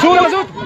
Suuta, suuta!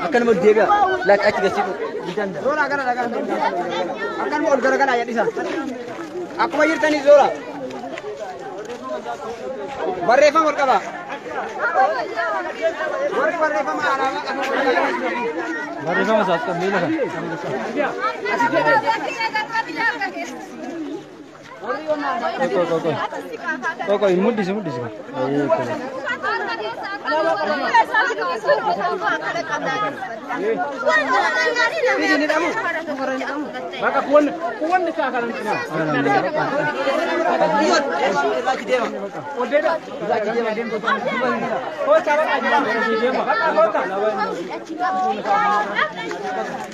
akan mau dia like aja sih bidan zora gara akan mau gara ya di sana aku mau yirtani zora barrefa markaba barrefa ma arama barrefa ma saat kamila Kok mudi sih. Ini kamu. Maka kuan ni kakalan kena. Lagi dia. Oh dia. Lagi dia. Oh cara aja dia. Kata kota.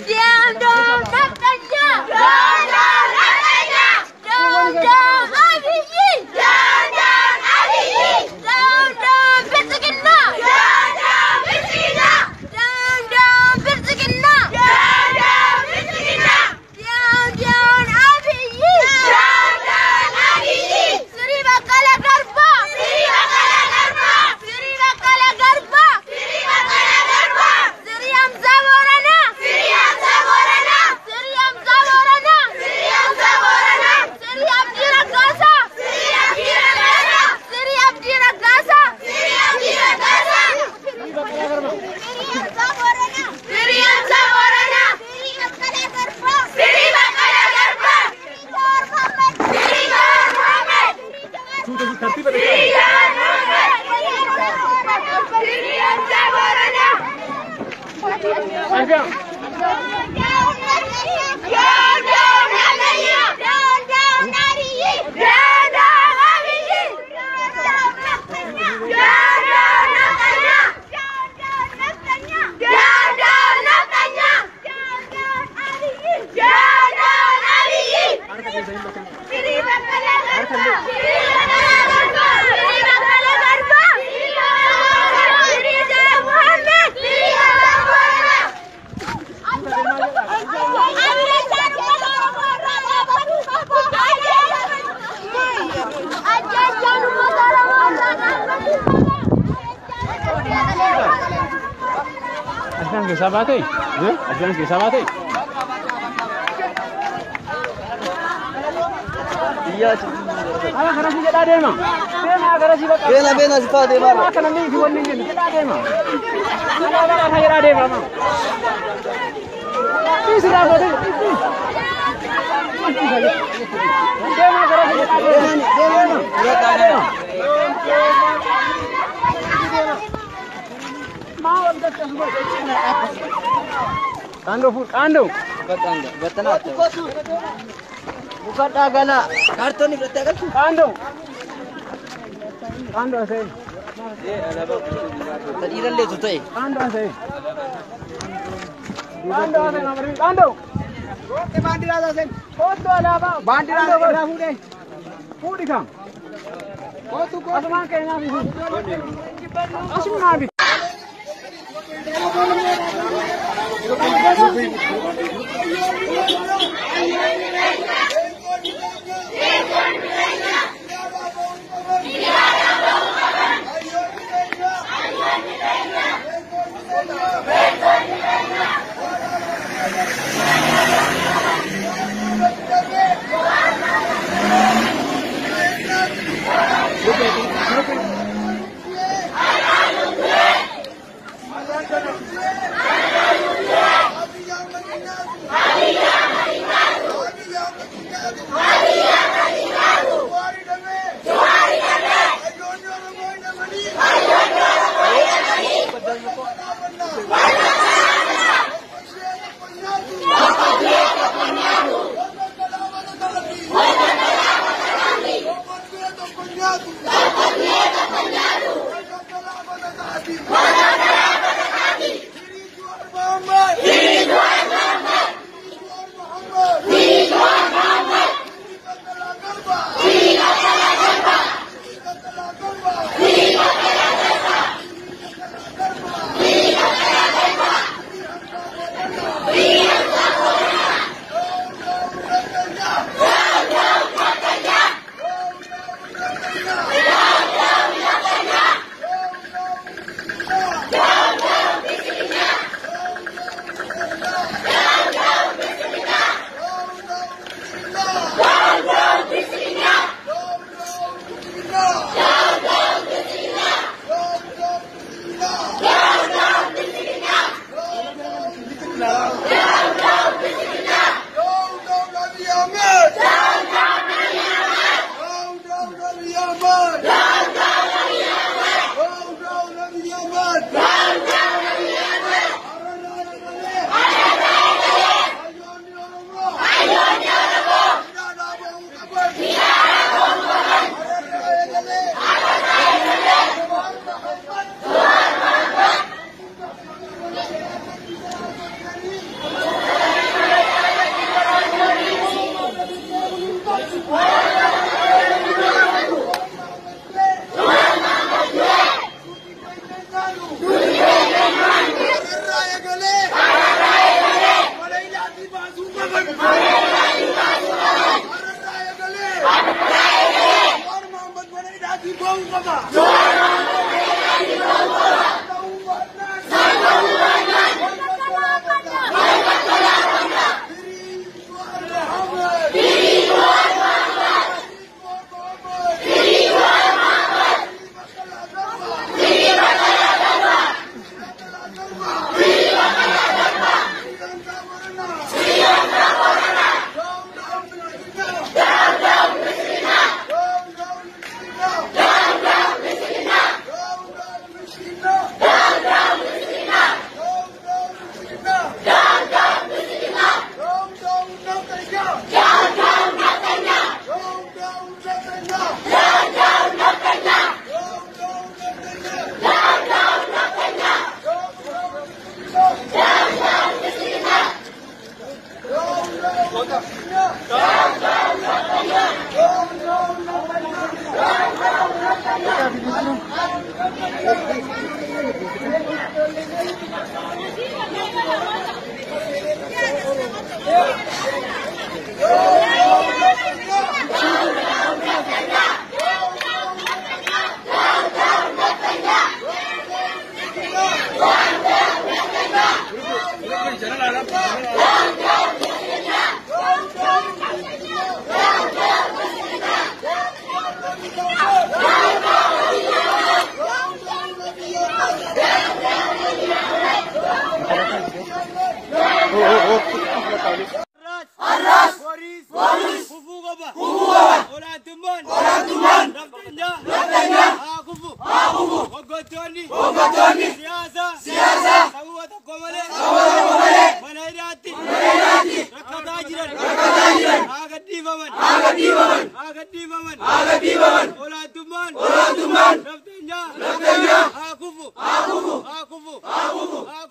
Dia dong katanya. Down, Abiyi! Down, Abiyi! Down, Bersigina! Down, Bersigina! Down, Bersigina! Down, Bersigina! Down, Abiyi! Down, Abiyi! Sri Bakala Garba! Sri Bakala Garba! Sri Bakala Garba! Sri Bakala Garba! Sri Hamza Borana! Sri Hamza Borana! Sri Hamza Borana! Sri Hamza Borana! Sri Abdi Ragasa! Sri Abdi Ragasa! Sri Abdi Ragasa! Sri Abdi Ragasa! Sri Hamza Borana! Sri Hamza Borana! Sri Bakala Garba! Sri Bakala Garba! Sri Jawar Muhammad! Sri Jawar Muhammad! Sri Jawar Muhammad! Sri Hamza Borana! Aslan ke sahabat tu? Aslan ke sahabat tu? Iya. Ala garasi kita ada emang. Garasi kita. Bena siapa ada emang? Akan nanti jual ni kita ada emang. Ala saya ada emang. Ini sudah ada. Bena garasi kita ada. Bena. Kando. Betul. Bukan agana. Karton ni betul kan? Kando saya. Tadi ran le tu tu. Kando saya. Kando. Oke bandira saya. Foto ada apa? Bandira ada hude. Hude kam. Foto ko. Asman ke nabi. Asman nabi.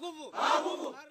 Akufu.